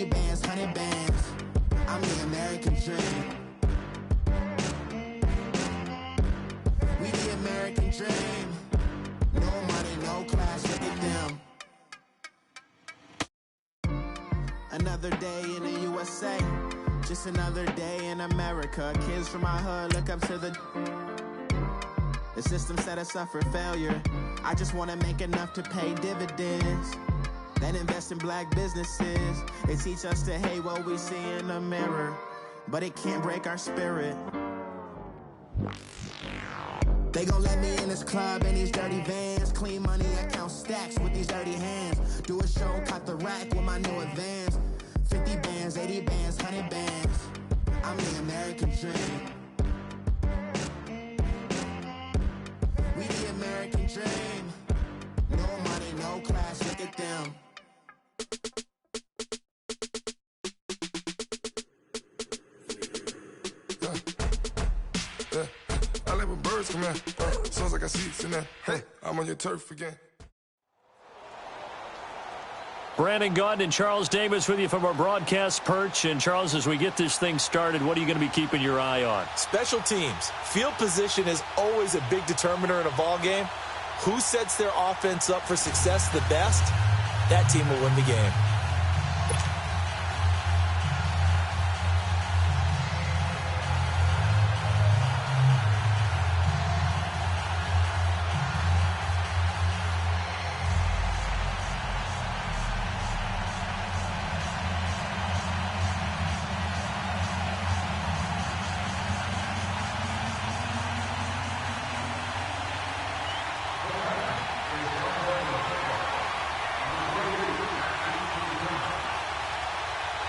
80 bands, 100 bands. I'm the American dream. We the American dream. No money, no class, look at them. Another day in the USA. Just another day in America. Kids from my hood look up to the system set us up for failure. I just want to make enough to pay dividends. Then invest in black businesses. They teach us to hate what we see in the mirror, but it can't break our spirit. They gon' let me in this club in these dirty vans. Clean money, I count stacks with these dirty hands. Do a show, cut the rack with my new advance. 50 bands, 80 bands, 100 bands. I'm the American dream. We the American dream. No money, no class, look at them. I like when birds come in. Sounds like I see seats in there. Hey, I'm on your turf again. Brandon Gaudin and Charles Davis with you from our broadcast perch. And, Charles, as we get this thing started, what are you going to be keeping your eye on? Special teams. Field position is always a big determiner in a ball game. Who sets their offense up for success the best, that team will win the game.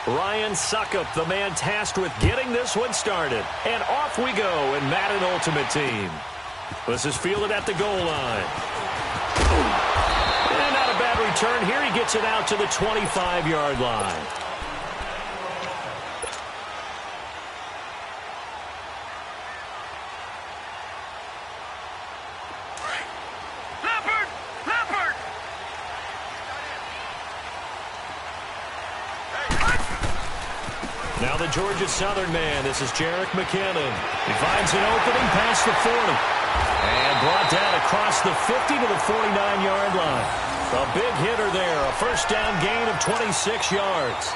Ryan Suckup, the man tasked with getting this one started. And off we go in Madden Ultimate Team. This is fielded at the goal line. And not a bad return here. He gets it out to the 25-yard line. Now the Georgia Southern man. This is Jerick McKinnon. He finds an opening past the 40. And brought down across the 50 to the 49-yard line. A big hitter there. A first down gain of 26 yards.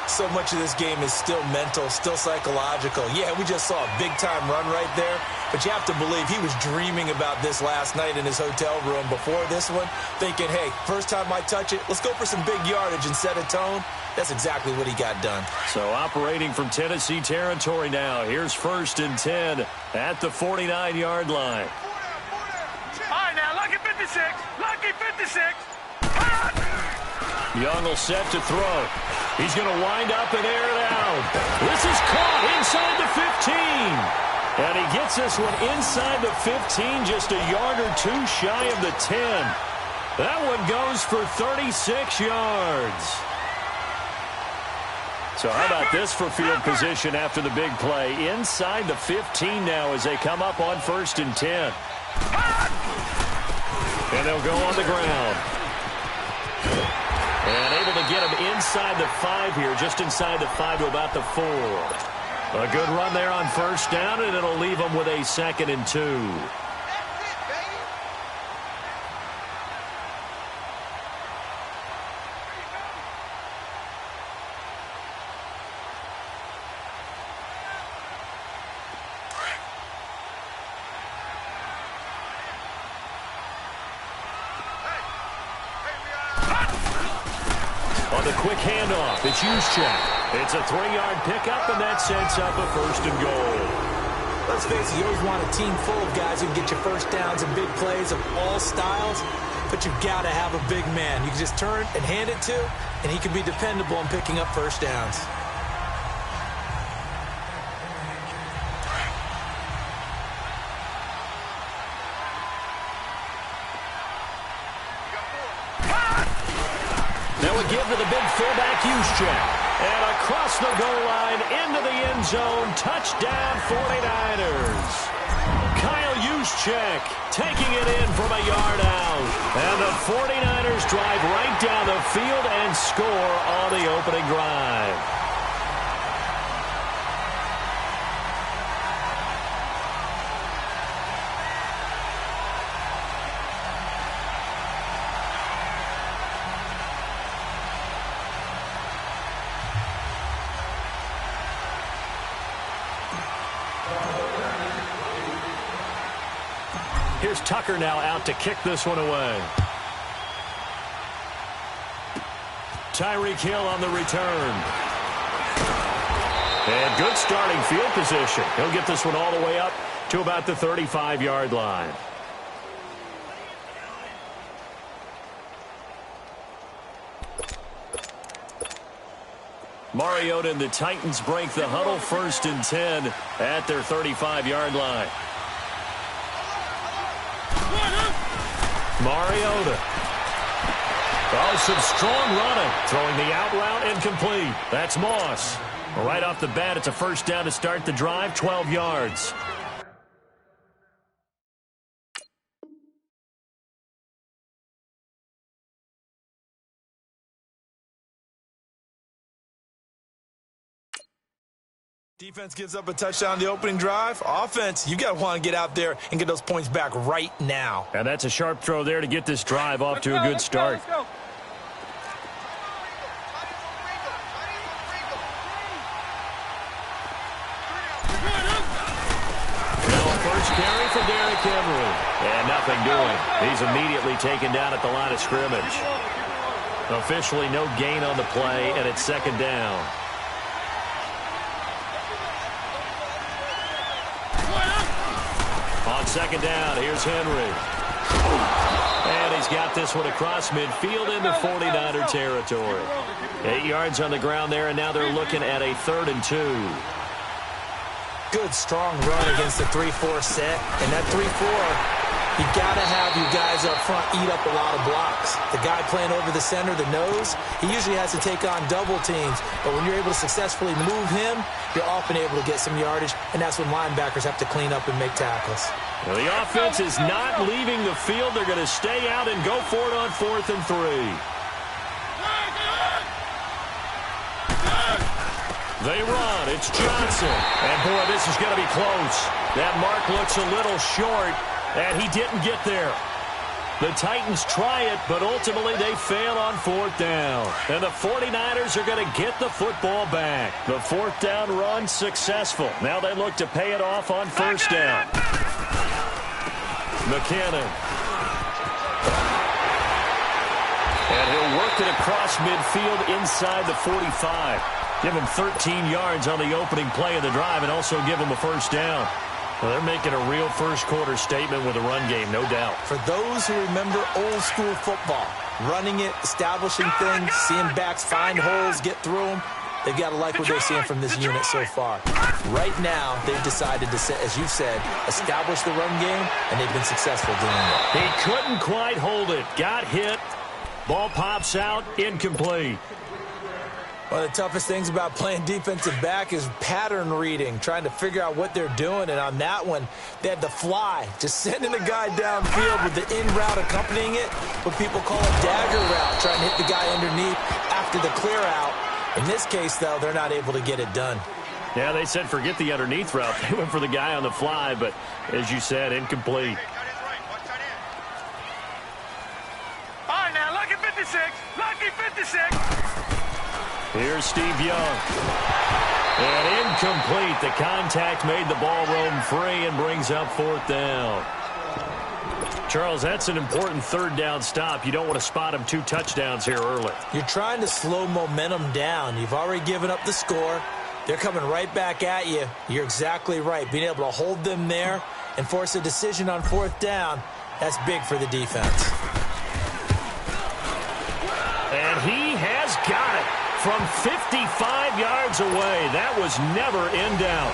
So much of this game is still mental, still psychological. Yeah, we just saw a big-time run right there. But you have to believe he was dreaming about this last night in his hotel room before this one, thinking, hey, first time I touch it, let's go for some big yardage and set a tone. That's exactly what he got done. So operating from Tennessee territory now. Here's 1st and 10 at the 49-yard line. All right, now, lucky 56. Lucky 56. Young will set to throw. He's going to wind up and air it out. This is caught inside the 15. And he gets this one inside the 15, just a yard or two shy of the 10. That one goes for 36 yards. So how about this for field position after the big play? Inside the 15 now as they come up on 1st and 10. And they'll go on the ground. And able to get him inside the 5 here, just inside the 5 to about the 4. A good run there on 1st down, and it'll leave him with a 2nd and 2. On the quick handoff, it's Juszczyk. It's a 3-yard pickup, and that sets up a 1st and goal. Let's face it, you always want a team full of guys who can get you first downs and big plays of all styles, but you've got to have a big man. You can just turn and hand it to, and he can be dependable in picking up first downs. Now we give to the big fullback, Juszczyk. And across the goal line, into the end zone, touchdown 49ers. Kyle Juszczyk taking it in from a yard out. And the 49ers drive right down the field and score on the opening drive. Here's Tucker now out to kick this one away. Tyreek Hill on the return. And good starting field position. He'll get this one all the way up to about the 35-yard line. Mariota and the Titans break the huddle, 1st and 10 at their 35-yard line. Mariota. Oh, some strong running. Throwing the out route incomplete. That's Moss. Right off the bat, it's a first down to start the drive, 12 yards. Defense gives up a touchdown on the opening drive. Offense, you got to want to get out there and get those points back right now. And that's a sharp throw there to get this drive off to a good start. Let's go. Now a first carry for Derrick Henry. And nothing doing. He's immediately taken down at the line of scrimmage. Officially no gain on the play, and it's 2nd down. On 2nd down, here's Henry. And he's got this one across midfield into 49er territory. 8 yards on the ground there, and now they're looking at a 3rd and 2. Good, strong run against the 3-4 set. And that 3-4, you got to have your guys up front eat up a lot of blocks. The guy playing over the center, the nose, he usually has to take on double teams. But when you're able to successfully move him, you're often able to get some yardage, and that's when linebackers have to clean up and make tackles. Well, the offense is not leaving the field. They're going to stay out and go for it on 4th and 3. They run. It's Johnson. And, boy, this is going to be close. That mark looks a little short, and he didn't get there. The Titans try it, but ultimately they fail on 4th down. And the 49ers are going to get the football back. The 4th down run successful. Now they look to pay it off on 1st down. McKinnon. And he'll work it across midfield inside the 45. Give him 13 yards on the opening play of the drive and also give him a 1st down. Well, they're making a real first-quarter statement with a run game, no doubt. For those who remember old-school football, running it, establishing things, seeing backs find holes, get through them, they've got to like what they're seeing from this unit so far. Right now, they've decided to, as you said, establish the run game, and they've been successful doing it. He couldn't quite hold it. Got hit. Ball pops out, incomplete. One of the toughest things about playing defensive back is pattern reading, trying to figure out what they're doing. And on that one, they had the fly, just sending the guy downfield with the in route accompanying it, what people call a dagger route, trying to hit the guy underneath after the clear out. In this case, though, they're not able to get it done. Yeah, they said forget the underneath route. They went for the guy on the fly, but as you said, incomplete. All right, now, lucky 56. Lucky 56. Here's Steve Young. And incomplete. The contact made the ball roam free and brings up 4th down. Charles, that's an important 3rd down stop. You don't want to spot him 2 touchdowns here early. You're trying to slow momentum down. You've already given up the score. They're coming right back at you. You're exactly right. Being able to hold them there and force a decision on 4th down, that's big for the defense. And he has got it. From 55 yards away, that was never in doubt.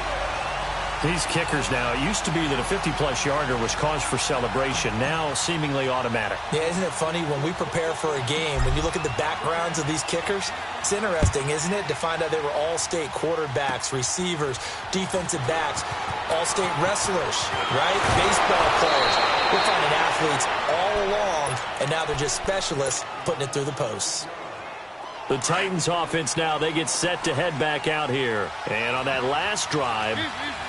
These kickers now, it used to be that a 50-plus yarder was cause for celebration. Now, seemingly automatic. Yeah, isn't it funny when we prepare for a game, when you look at the backgrounds of these kickers, it's interesting, isn't it, to find out they were all-state quarterbacks, receivers, defensive backs, all-state wrestlers, right? Baseball players. We're finding athletes all along, and now they're just specialists putting it through the posts. The Titans offense now, they get set to head back out here. And on that last drive,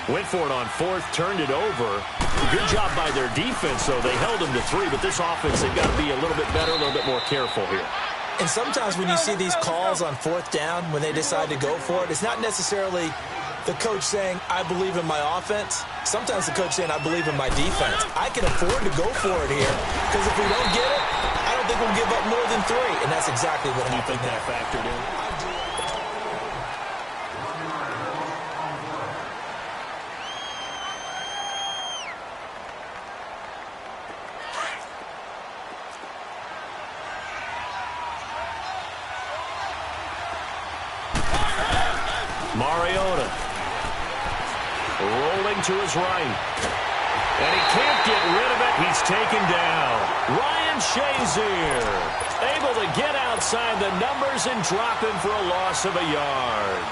went for it on fourth, turned it over. Good job by their defense, though. They held them to 3, but this offense, they've got to be a little bit better, a little bit more careful here. And sometimes when you see these calls on fourth down, when they decide to go for it, it's not necessarily the coach saying, I believe in my offense. Sometimes the coach saying, I believe in my defense. I can afford to go for it here, because if we don't get it, I don't think we'll give up more than 3. And that's exactly what happened. You think that factored in? Mariota rolling to his right. And he can't get rid of it. He's taken down. Ryan Shazier able to get outside the numbers and drop him for a loss of a yard.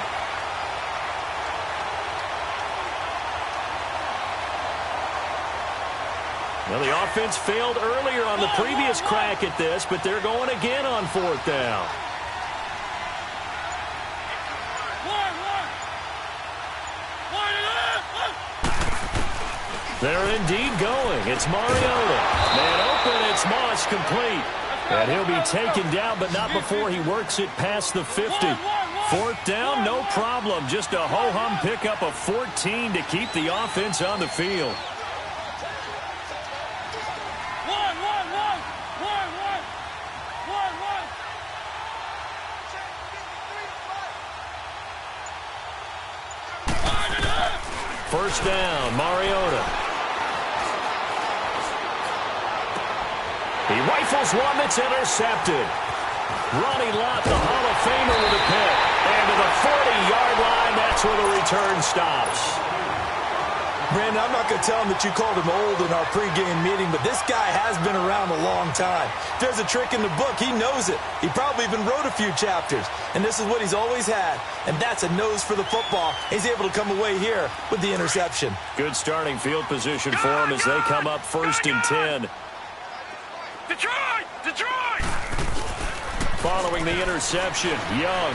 Well, the offense failed earlier on the previous crack at this, but they're going again on fourth down. They're indeed going. It's Mariota. Man open, it's Moss, complete. And he'll be taken down, but not before he works it past the 50. Fourth down, no problem. Just a ho-hum pickup of 14 to keep the offense on the field. First down, Mariota. He rifles one that's intercepted. Ronnie Lott, the Hall of Famer, with a pick. And to the 40-yard line, that's where the return stops. Brandon, I'm not going to tell him that you called him old in our pregame meeting, but this guy has been around a long time. If there's a trick in the book, he knows it. He probably even wrote a few chapters. And this is what he's always had. And that's a nose for the football. He's able to come away here with the interception. Good starting field position for him as they come up 1st and 10. Detroit! Detroit! Following the interception, Young.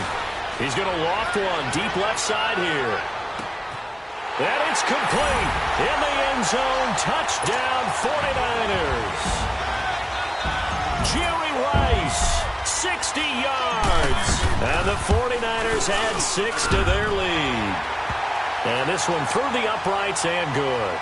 He's going to loft one deep left side here. And it's complete. In the end zone, touchdown 49ers. Jerry Rice, 60 yards. And the 49ers add 6 to their lead. And this one through the uprights and good.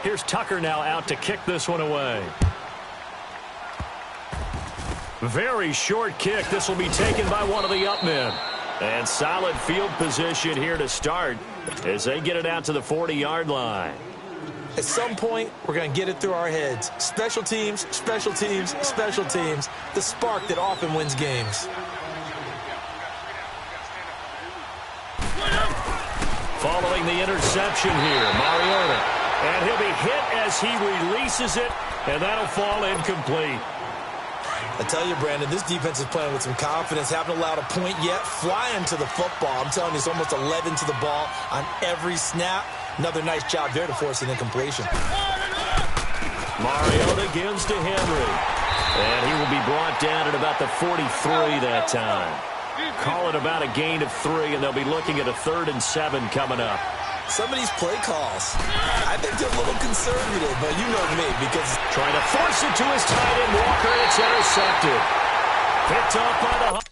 Here's Tucker now out to kick this one away. Very short kick. This will be taken by one of the up men. And solid field position here to start as they get it out to the 40-yard line. At some point, we're going to get it through our heads. Special teams, special teams, special teams. The spark that often wins games. Following the interception here, Mariota. And he'll be hit as he releases it, and that'll fall incomplete. I tell you, Brandon, this defense is playing with some confidence. Haven't allowed a point yet. Flying to the football. I'm telling you, it's almost 11 to the ball on every snap. Another nice job there to force an incompletion. Mariota gives to Henry. And he will be brought down at about the 43 that time. Call it about a gain of 3, and they'll be looking at a 3rd and 7 coming up. Some of these play calls, I think they're a little conservative, but you know me, because trying to force it to his tight end, Walker, and it's intercepted. Picked off by the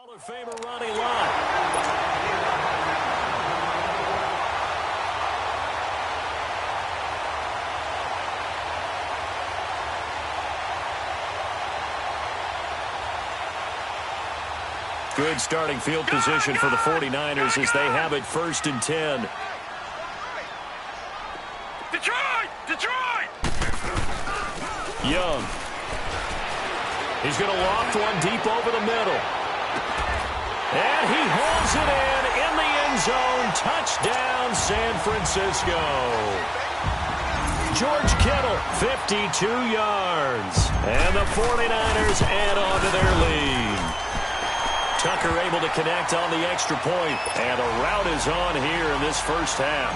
Hall of Famer Ronnie Lott. Good starting field position for the 49ers as they have it 1st and 10. Detroit! Young. He's going to loft one deep over the middle. And he holds it in the end zone. Touchdown, San Francisco. George Kittle, 52 yards. And the 49ers add on to their lead. Tucker able to connect on the extra point. And a rout is on here in this first half.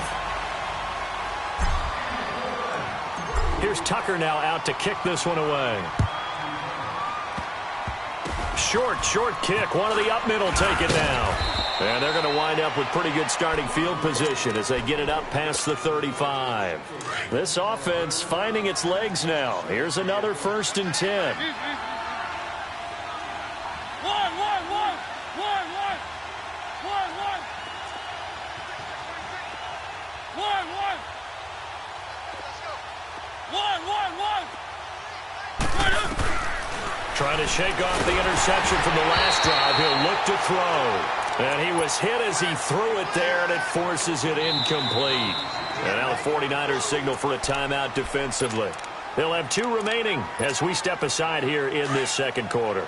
Here's Tucker now out to kick this one away. Short kick. One of the up middle take it now. And they're going to wind up with pretty good starting field position as they get it up past the 35. This offense finding its legs now. Here's another 1st and 10. Trying to shake off the interception from the last drive. He'll look to throw. And he was hit as he threw it there, and it forces it incomplete. And now the 49ers signal for a timeout defensively. They'll have 2 remaining as we step aside here in this second quarter.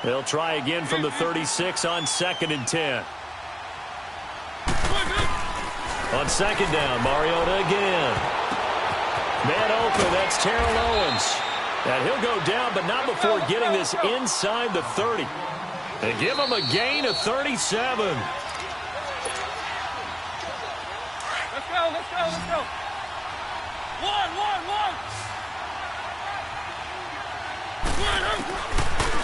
They'll try again from the 36 on 2nd and 10. On 2nd down, Mariota again. Man open, that's Terrell Owens. And he'll go down, but not before getting this inside the 30. They give him a gain of 37. Let's go. One.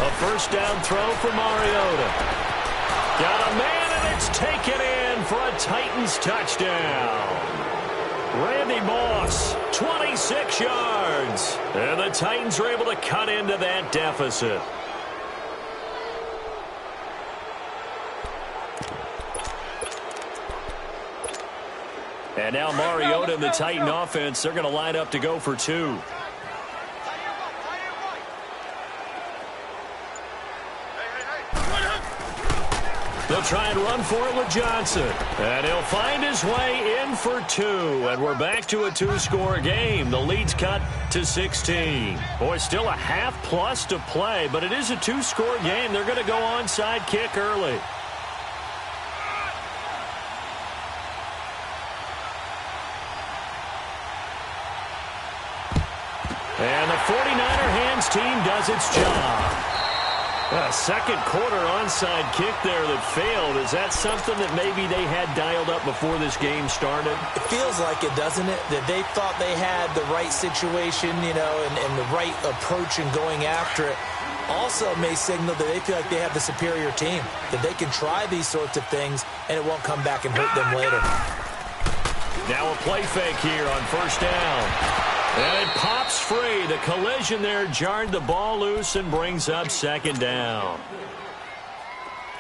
A first down throw for Mariota. Got a man, and it's taken in for a Titans touchdown. Randy Moss, 26 yards. And the Titans are able to cut into that deficit. And now Mariota and the Titan offense, they're going to line up to go for 2. They'll try and run for it with Johnson. And he'll find his way in for 2. And we're back to a 2-score game. The lead's cut to 16. Boy, still a half plus to play, but it is a 2-score game. They're going to go onside kick early. And the 49er hands team does its job. A second quarter onside kick there that failed. Is that something that maybe they had dialed up before this game started? It feels like it, doesn't it? That they thought they had the right situation, and the right approach in going after it. Also may signal that they feel like they have the superior team, that they can try these sorts of things, and it won't come back and hurt them later. Now a play fake here on first down. And it pops free. The collision there jarred the ball loose and brings up second down.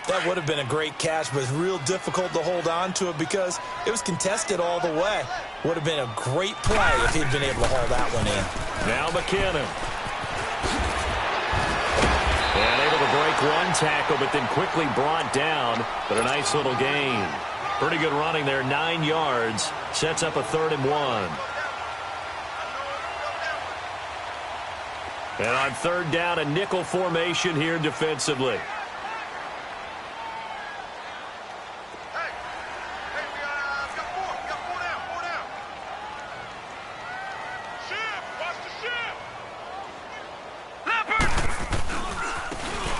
That would have been a great catch, but it's real difficult to hold on to it because it was contested all the way. Would have been a great play if he'd been able to haul that one in. Now McKinnon. And able to break one tackle, but then quickly brought down. But a nice little gain. Pretty good running there, 9 yards. Sets up a 3rd and 1. And on 3rd down, a nickel formation here defensively.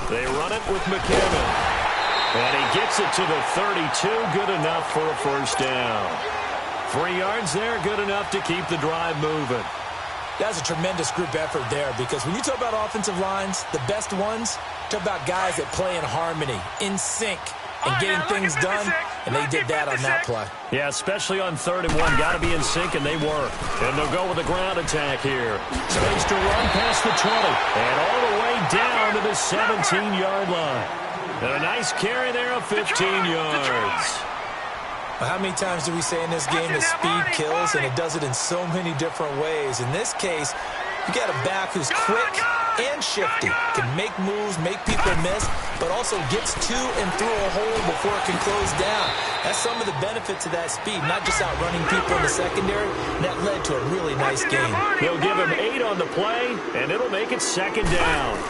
They run it with McKinnon. And he gets it to the 32. Good enough for a first down. 3 yards there, good enough to keep the drive moving. That's a tremendous group effort there because when you talk about offensive lines, the best ones, talk about guys that play in harmony, in sync. and getting things done, and they did that on that play. Yeah, especially on 3rd and 1. Got to be in sync, and they were. And they'll go with a ground attack here. Space to run past the 20, and all the way down to the 17-yard line. And a nice carry there of 15 yards. How many times do we say in this game that speed kills, and it does it in so many different ways? In this case, you got a back who's quick and shifty, can make moves, make people miss, but also gets to and through a hole before it can close down. That's some of the benefits of that speed, not just outrunning people in the secondary. That led to a really nice game. They'll give him 8 on the play, and it'll make it 2nd down.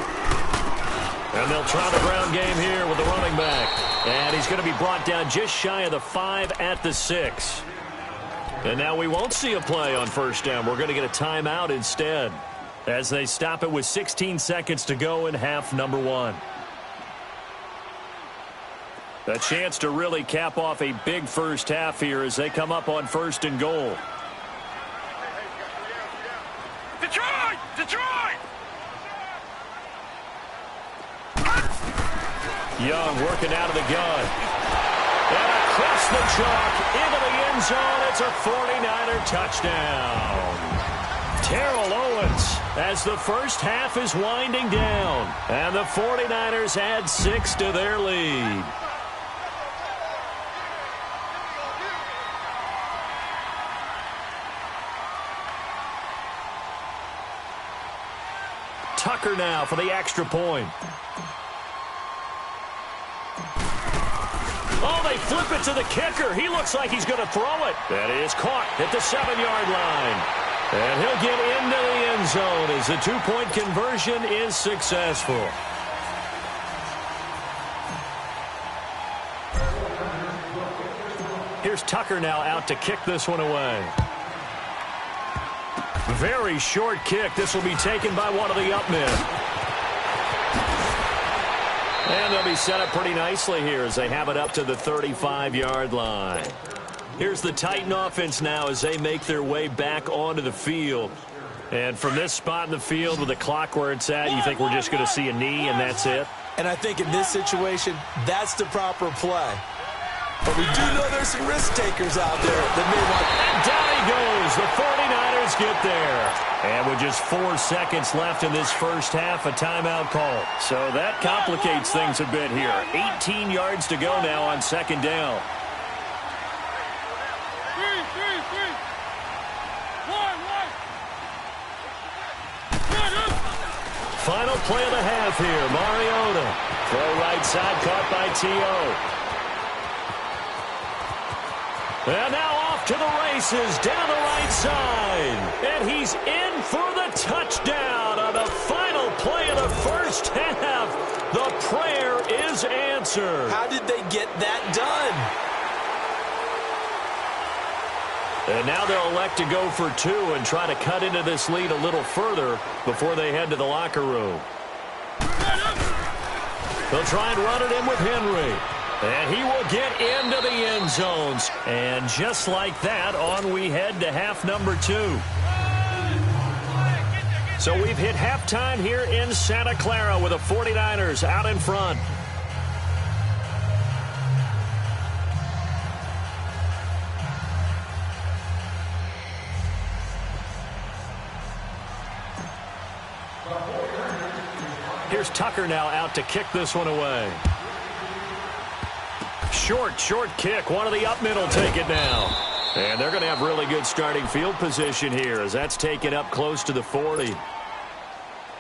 And they'll try the ground game here with the running back. And he's going to be brought down just shy of the 5 at the 6. And now we won't see a play on 1st down. We're going to get a timeout instead as they stop it with 16 seconds to go in half number 1. A chance to really cap off a big first half here as they come up on 1st and goal. Detroit! Detroit! Young working out of the gun. And across the chalk into the end zone. It's a 49er touchdown. Terrell Owens as the first half is winding down. And the 49ers add 6 to their lead. Tucker now for the extra point. Oh, they flip it to the kicker. He looks like he's going to throw it. That is caught at the 7-yard line. And he'll get into the end zone as the 2-point conversion is successful. Here's Tucker now out to kick this one away. Very short kick. This will be taken by one of the up men. And they'll be set up pretty nicely here as they have it up to the 35-yard line. Here's the Titan offense now as they make their way back onto the field. And from this spot in the field with the clock where it's at, you think we're just going to see a knee and that's it? And I think in this situation, that's the proper play. But we do know there's some risk takers out there that may want. And down he goes. The 49ers get there. And with just 4 seconds left in this first half, a timeout call. So that complicates things a bit here. 18 yards to go now on 2nd down. Final play of the half here. Mariota. Throw right side caught by T.O. And now off to the races down the right side. And he's in for the touchdown on the final play of the first half. The prayer is answered. How did they get that done? And now they'll elect to go for 2 and try to cut into this lead a little further before they head to the locker room. They'll try and run it in with Henry. And he will get into the end zones. And just like that, on we head to half number 2. So we've hit halftime here in Santa Clara with the 49ers out in front. Here's Tucker now out to kick this one away. Short kick. One of the up men will take it now. And they're going to have really good starting field position here as that's taken up close to the 40.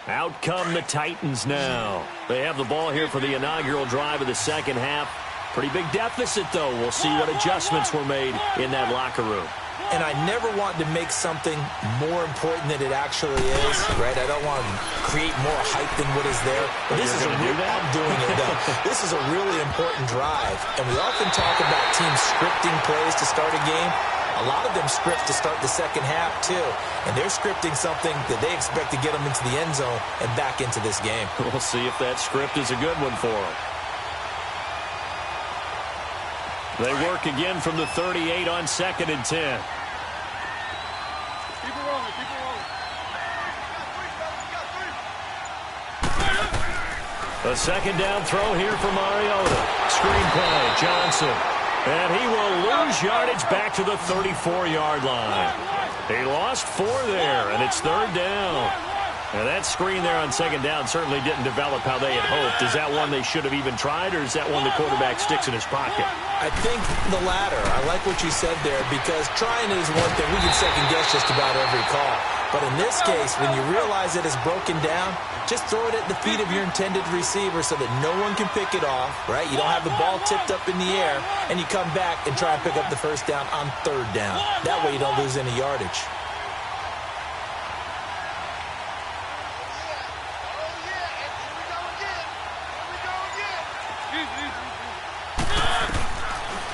Out come the Titans now. They have the ball here for the inaugural drive of the second half. Pretty big deficit, though. We'll see what adjustments were made in that locker room. And I never want to make something more important than it actually is, right? I don't want to create more hype than what is there. But this is I'm doing it, though. This is a really important drive. And we often talk about teams scripting plays to start a game. A lot of them script to start the second half, too. And they're scripting something that they expect to get them into the end zone and back into this game. We'll see if that script is a good one for them. They work again from the 38 on 2nd and 10. A second down throw here for Mariota. Screen play, Johnson. And he will lose yardage back to the 34-yard line. He lost 4 there, and it's third down. And that screen there on second down certainly didn't develop how they had hoped. Is that one they should have even tried, or is that one the quarterback sticks in his pocket? I think the latter. I like what you said there, because trying it is one thing. We can second-guess just about every call. But in this case, when you realize it is broken down, just throw it at the feet of your intended receiver so that no one can pick it off, right? You don't have the ball tipped up in the air, and you come back and try and pick up the first down on third down. That way you don't lose any yardage.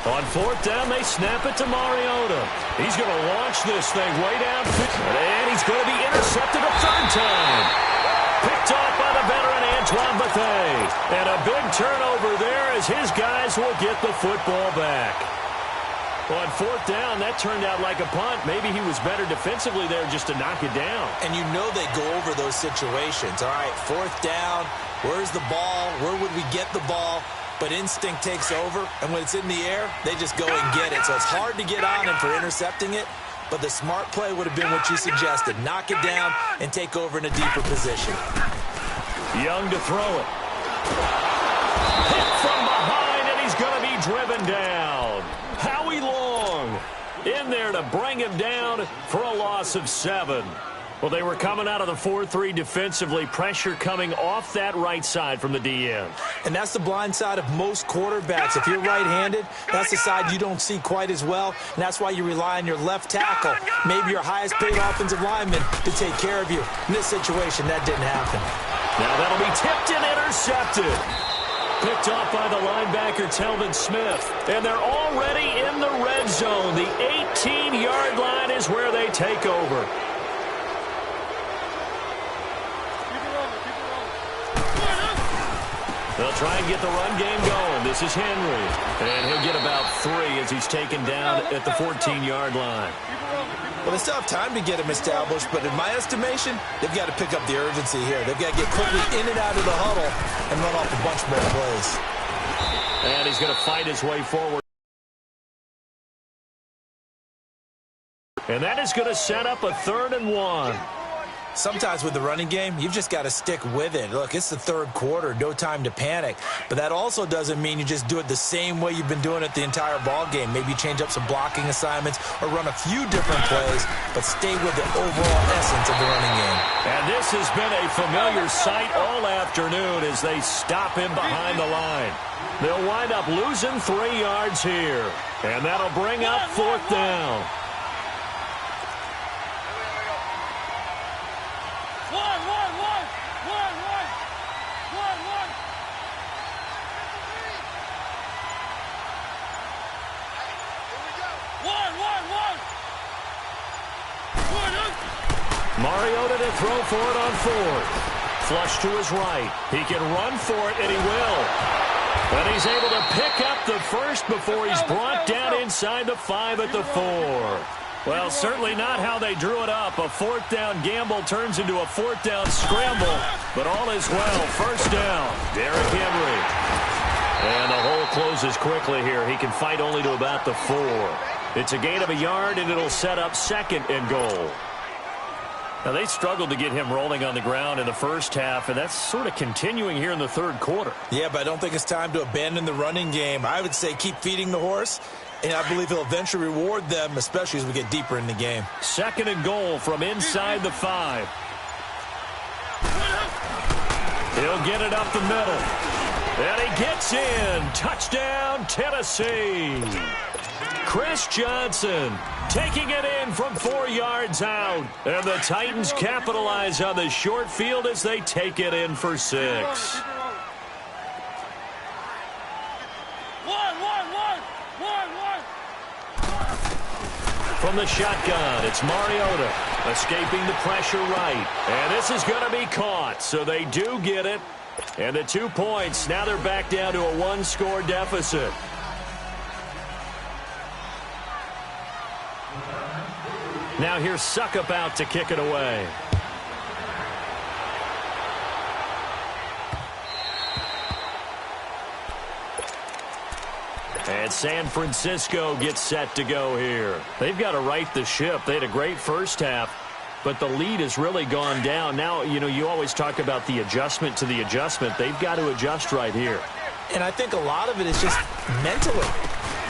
On fourth down, they snap it to Mariota. He's going to launch this thing way down. And he's going to be intercepted a third time. Picked off by the veteran Antoine Bethea. And a big turnover there as his guys will get the football back. On fourth down, that turned out like a punt. Maybe he was better defensively there just to knock it down. And you know they go over those situations. All right, fourth down, where's the ball? Where would we get the ball? But instinct takes over, and when it's in the air, they just go and get it. So it's hard to get on him for intercepting it, but the smart play would have been what you suggested. Knock it down and take over in a deeper position. Young to throw it. Hit from behind, and he's going to be driven down. Howie Long in there to bring him down for a loss of 7. Well, they were coming out of the 4-3 defensively. Pressure coming off that right side from the DN. And that's the blind side of most quarterbacks. If you're right-handed, that's the side you don't see quite as well. And that's why you rely on your left tackle, maybe your highest-paid offensive lineman, to take care of you. In this situation, that didn't happen. Now that'll be tipped and intercepted. Picked off by the linebacker, Telvin Smith. And they're already in the red zone. The 18-yard line is where they take over. They'll try and get the run game going. This is Henry. And he'll get about 3 as he's taken down at the 14-yard line. Well, they still have time to get him established, but in my estimation, they've got to pick up the urgency here. They've got to get quickly in and out of the huddle and run off a bunch more plays. And he's going to fight his way forward. And that is going to set up a 3rd and 1. Sometimes with the running game, you've just got to stick with it. Look, it's the third quarter, no time to panic. But that also doesn't mean you just do it the same way you've been doing it the entire ball game. Maybe change up some blocking assignments or run a few different plays, but stay with the overall essence of the running game. And this has been a familiar sight all afternoon as they stop him behind the line. They'll wind up losing 3 yards here. And that'll bring up 4th down. Mariota to throw for it on 4th. Flush to his right. He can run for it, and he will. And he's able to pick up the first before he's brought down inside the 5 at the 4. Well, certainly not how they drew it up. A 4th down gamble turns into a 4th down scramble. But all is well. First down, Derrick Henry. And the hole closes quickly here. He can fight only to about the 4. It's a gain of a yard, and it'll set up 2nd and goal. Now, they struggled to get him rolling on the ground in the first half, and that's sort of continuing here in the third quarter. Yeah, but I don't think it's time to abandon the running game. I would say keep feeding the horse, and I believe he'll eventually reward them, especially as we get deeper in the game. 2nd and goal from inside the 5. He'll get it up the middle. And he gets in. Touchdown, Tennessee. Chris Johnson taking it in from 4 yards out. And the Titans capitalize on the short field as they take it in for 6. From the shotgun, it's Mariota escaping the pressure right. And this is going to be caught, so they do get it. And the 2 points, now they're back down to a 1-score deficit. Now here's Suckup out to kick it away. And San Francisco gets set to go here. They've got to right the ship. They had a great first half, but the lead has really gone down. Now, you always talk about the adjustment to the adjustment. They've got to adjust right here. And I think a lot of it is just mentally.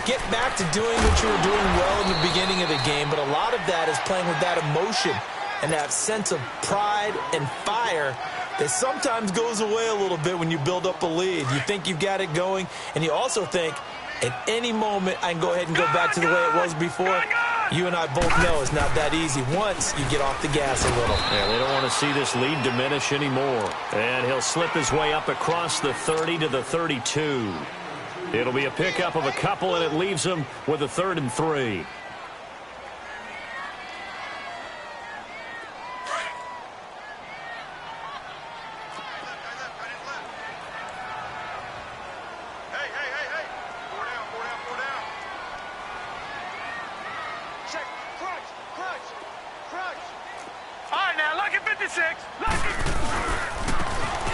Get back to doing what you were doing well in the beginning of the game, but a lot of that is playing with that emotion and that sense of pride and fire that sometimes goes away a little bit when you build up a lead. You think you've got it going, and you also think, at any moment, I can go ahead and go back to the way it was before. You and I both know it's not that easy once you get off the gas a little. Yeah, they don't want to see this lead diminish anymore. And he'll slip his way up across the 30 to the 32. It'll be a pickup of a couple, and it leaves him with a 3rd and 3.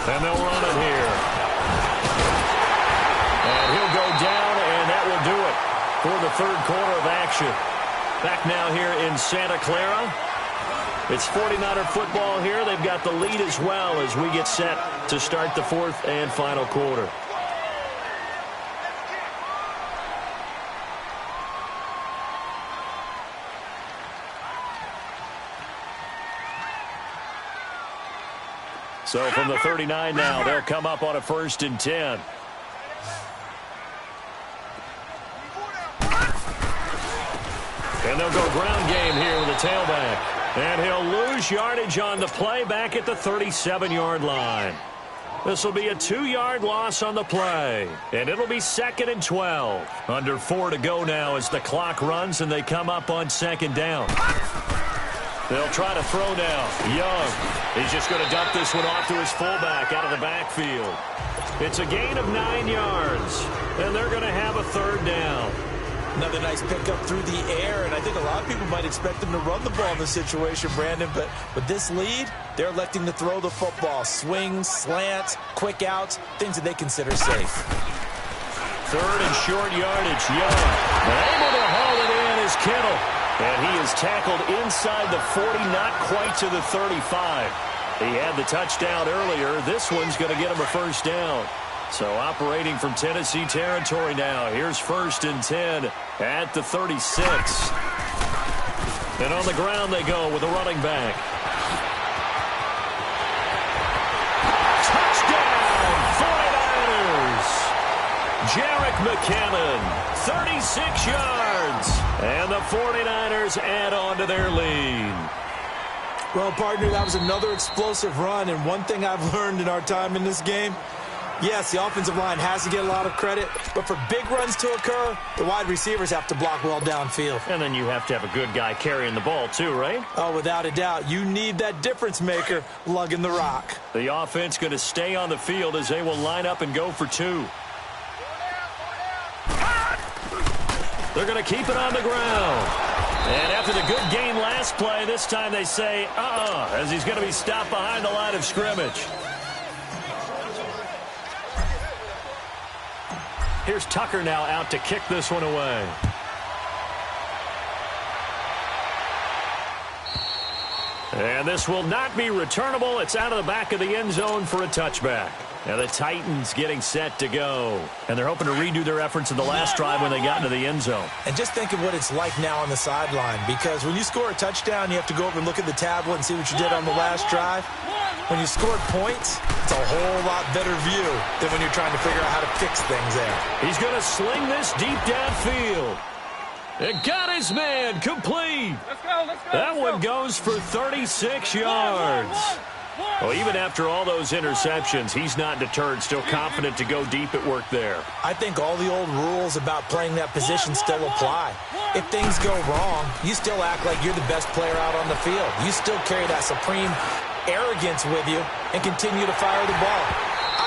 And they'll run it here. And he'll go down, and that will do it for the 3rd quarter of action. Back now here in Santa Clara. It's 49er football here. They've got the lead as well as we get set to start the 4th and final quarter. So from the 39 now, they'll come up on a 1st and 10. And they'll go ground game here with the tailback. And he'll lose yardage on the play back at the 37-yard line. This will be a 2-yard loss on the play. And it'll be 2nd and 12. Under 4 to go now as the clock runs and they come up on 2nd down. They'll try to throw now. Young. He's just going to dump this one off to his fullback out of the backfield. It's a gain of 9 yards. And they're going to have a 3rd down. Another nice pickup through the air, and I think a lot of people might expect them to run the ball in this situation, Brandon, but with this lead, they're electing to throw the football. Swings, slants, quick outs, things that they consider safe. 3rd and short yardage. Young. Able to haul it in is Kittle. And he is tackled inside the 40, not quite to the 35. He had the touchdown earlier. This one's going to get him a 1st down. So operating from Tennessee territory now. Here's 1st and 10 at the 36. And on the ground they go with a running back. Touchdown, 49ers! Jerick McKinnon, 36 yards. And the 49ers add on to their lead. Well, partner, that was another explosive run. And one thing I've learned in our time in this game, yes, the offensive line has to get a lot of credit, but for big runs to occur, the wide receivers have to block well downfield. And then you have to have a good guy carrying the ball too, right? Oh, without a doubt. You need that difference maker lugging the rock. The offense going to stay on the field as they will line up and go for 2. They're going to keep it on the ground. And after the good gain last play, this time they say, as he's going to be stopped behind the line of scrimmage. Here's Tucker now out to kick this one away. And this will not be returnable. It's out of the back of the end zone for a touchback. Now the Titans getting set to go. And they're hoping to redo their efforts in the last drive when they got into the end zone. And just think of what it's like now on the sideline. Because when you score a touchdown, you have to go over and look at the tablet and see what you did on the last drive. When you scored points, it's a whole lot better view than when you're trying to figure out how to fix things there. He's going to sling this deep downfield. It got his man complete. Let's go. That one goes for 36 yards. Well, even after all those interceptions, he's not deterred, still confident to go deep at work there. I think all the old rules about playing that position still apply. If things go wrong, you still act like you're the best player out on the field. You still carry that supreme arrogance with you and continue to fire the ball.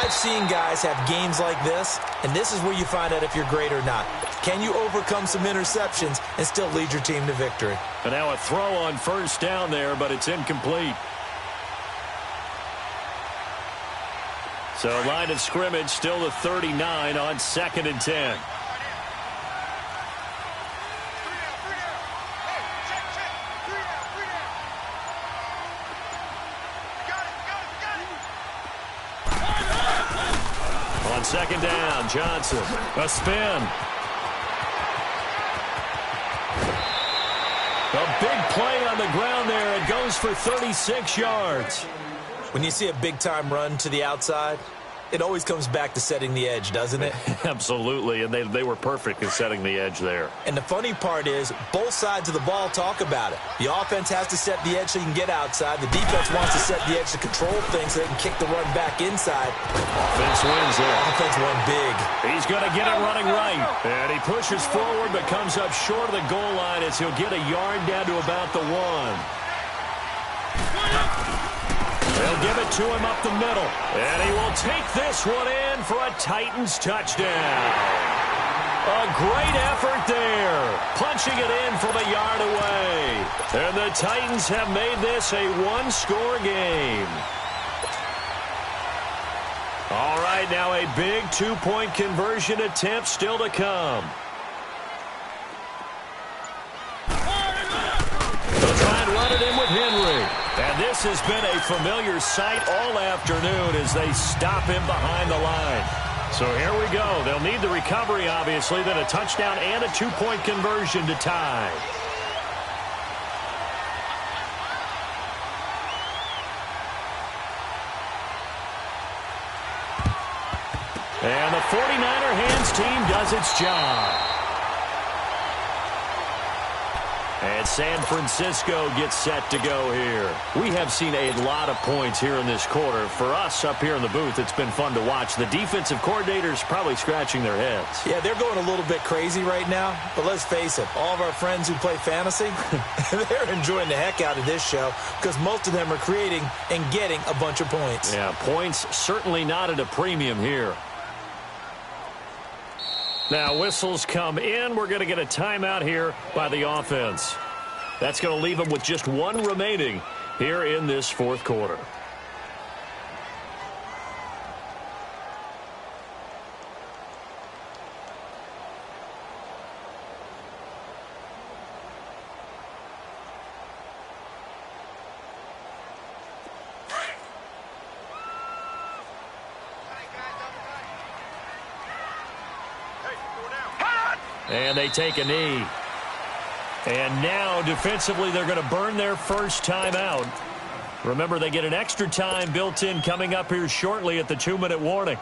I've seen guys have games like this, and this is where you find out if you're great or not. Can you overcome some interceptions and still lead your team to victory? And now a throw on first down there, but it's incomplete. So line of scrimmage still the 39 on 2nd and 10. second down. Johnson, a spin. A big play on the ground there. It goes for 36 yards. When you see a big-time run to the outside, it always comes back to setting the edge, doesn't it? Absolutely, and they were perfect in setting the edge there. And the funny part is, both sides of the ball talk about it. The offense has to set the edge so you can get outside. The defense wants to set the edge to control things so they can kick the run back inside. Offense wins there. Offense won big. He's going to get it running right. And he pushes forward but comes up short of the goal line as he'll get a yard down to about the 1. They'll give it to him up the middle. And he will take this one in for a Titans touchdown. A great effort there. Punching it in from a yard away. And the Titans have made this a one-score game. All right, now a big two-point conversion attempt still to come. They'll try and run it in with Henry. And this has been a familiar sight all afternoon as they stop him behind the line. So here we go. They'll need the recovery, obviously, then a touchdown and a two-point conversion to tie. And the 49er hands team does its job. And San Francisco gets set to go here. We have seen a lot of points here in this quarter. For us up here in the booth, it's been fun to watch. The defensive coordinators probably scratching their heads. Yeah, they're going a little bit crazy right now. But let's face it, all of our friends who play fantasy, they're enjoying the heck out of this show because most of them are creating and getting a bunch of points. Yeah, points certainly not at a premium here. Now, whistles come in. We're going to get a timeout here by the offense. That's going to leave them with just one remaining here in this fourth quarter. And they take a knee. And now, defensively, they're going to burn their first timeout. Remember, they get an extra time built in coming up here shortly at the 2-minute warning.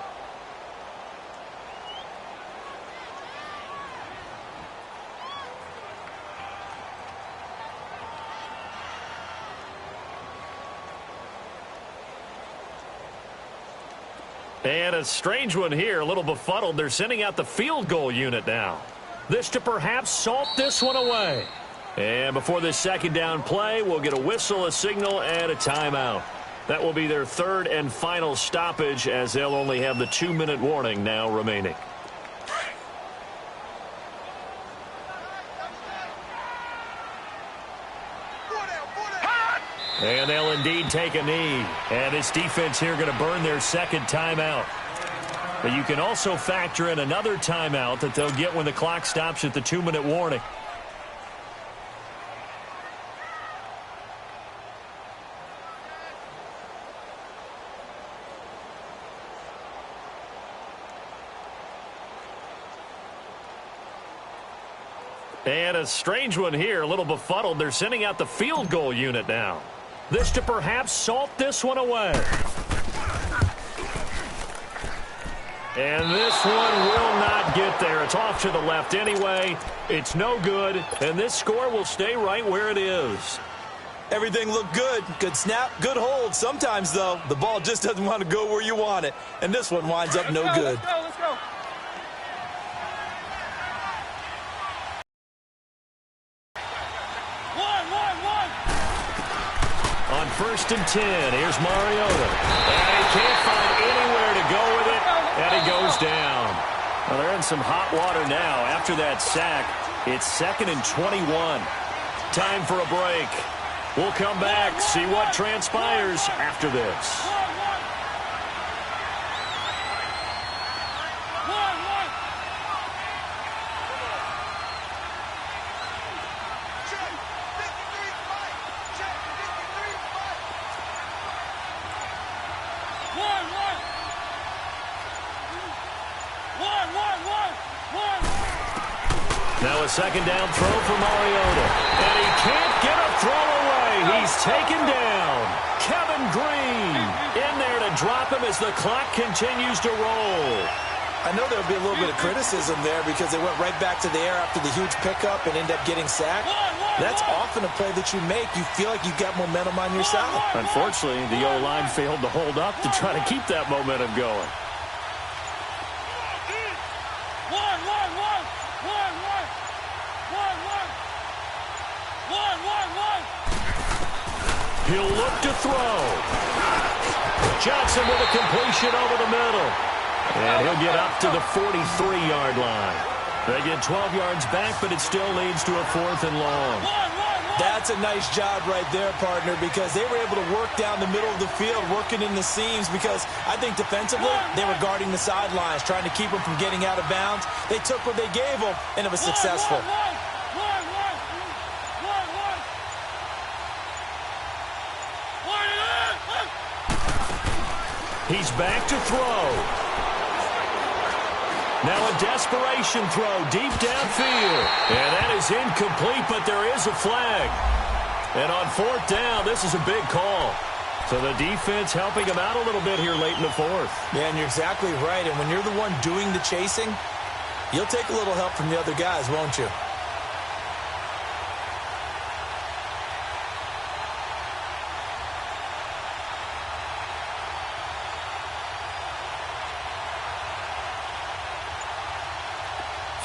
And a strange one here, a little befuddled. They're sending out the field goal unit now. This to perhaps salt this one away. And before this second down play, we'll get a whistle, a signal, and a timeout. That will be their third and final stoppage as they'll only have the 2-minute warning now remaining. And they'll indeed take a knee. And this defense here going to burn their second timeout. But you can also factor in another timeout that they'll get when the clock stops at the 2-minute warning. And a strange one here, a little befuddled. They're sending out the field goal unit now. This to perhaps salt this one away. And this one will not get there. It's off to the left anyway. It's no good, and this score will stay right where it is. Everything looked good. Good snap, good hold. Sometimes, though, the ball just doesn't want to go where you want it. And this one winds up no good. Let's go. On 1st and 10, here's Mariota. And he can't find anywhere to go with it, and he goes down. Well, they're in some hot water now. After that sack, it's 2nd and 21. Time for a break. We'll come back, see what transpires after this. second down throw for Mariota. And he can't get a throw away. He's taken down. Kevin Green in there to drop him as the clock continues to roll. I know there'll be a little bit of criticism there because they went right back to the air after the huge pickup and end up getting sacked. That's often a play that you make. You feel like you've got momentum on your side. Unfortunately, the O-line failed to hold up to try to keep that momentum going. He'll look to throw. Johnson with a completion over the middle. And he'll get up to the 43-yard line. They get 12 yards back, but it still leads to a 4th and long. That's a nice job right there, partner, because they were able to work down the middle of the field, working in the seams, because I think defensively they were guarding the sidelines, trying to keep them from getting out of bounds. They took what they gave them, and it was successful. He's back to throw. Now a desperation throw deep downfield. And that is incomplete, but there is a flag. And on 4th down, this is a big call. So the defense helping him out a little bit here late in the 4th. Yeah, and you're exactly right. And when you're the one doing the chasing, you'll take a little help from the other guys, won't you?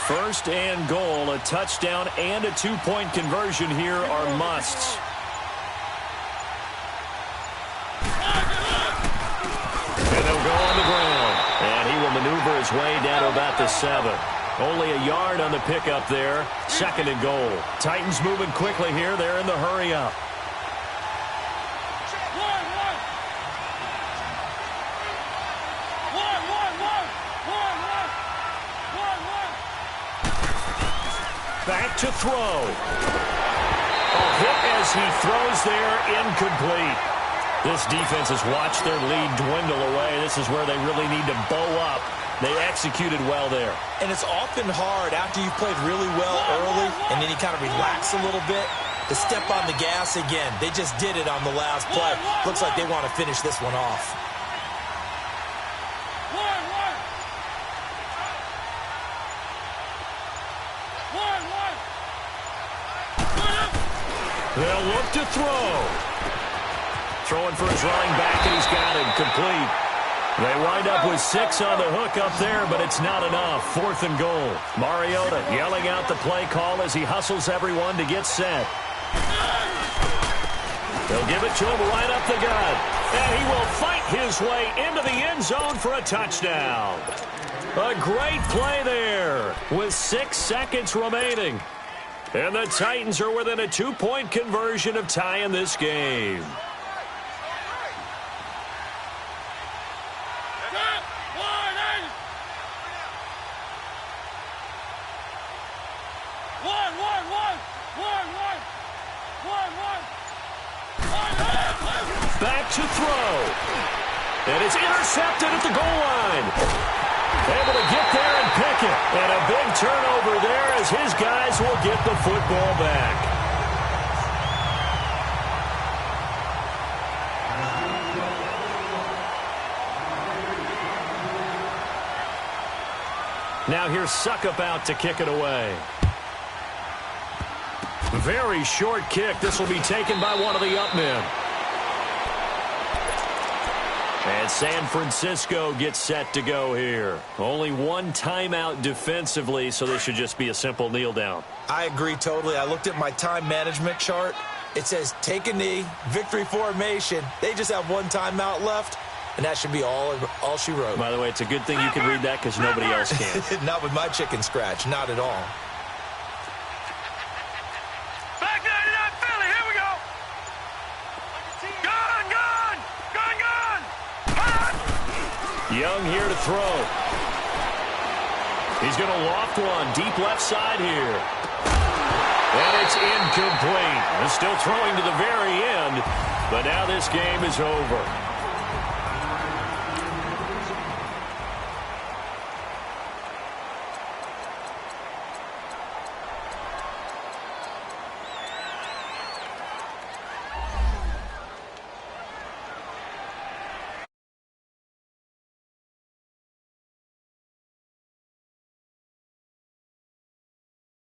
First and goal, a touchdown and a 2-point conversion here are musts. And they'll go on the ground. And he will maneuver his way down to about the 7. Only a yard on the pickup there. 2nd and goal. Titans moving quickly here. They're in the hurry up. Back to throw. A hit as he throws there, incomplete. This defense has watched their lead dwindle away. This is where they really need to bow up. They executed well there. And it's often hard after you've played really well early and then you kind of relax a little bit to step on the gas again. They just did it on the last play. Looks like they want to finish this one off. They'll look to throw. Throwing for his running back, and he's got it complete. They wind up with 6 on the hook up there, but it's not enough. 4th and goal. Mariota yelling out the play call as he hustles everyone to get set. They'll give it to him right up the gut. And he will fight his way into the end zone for a touchdown. A great play there with 6 seconds remaining. And the Titans are within a 2-point conversion of tying this game. Back to throw. And it's intercepted at the goal line. Able to get there and pick it. And a big turnover there as his guys will get the football back. Now here's Suckup out to kick it away. Very short kick. This will be taken by one of the up men. And San Francisco gets set to go here. Only one timeout defensively, so this should just be a simple kneel down. I agree totally. I looked at my time management chart. It says take a knee, victory formation. They just have one timeout left, and that should be all she wrote. By the way, it's a good thing you can read that because nobody else can. Not with my chicken scratch. Not at all. Back 99 Philly, here we go. Gun, gun, gun, gun. Young here to throw. He's going to loft one deep left side here. And it's incomplete. Still throwing to the very end, but now this game is over.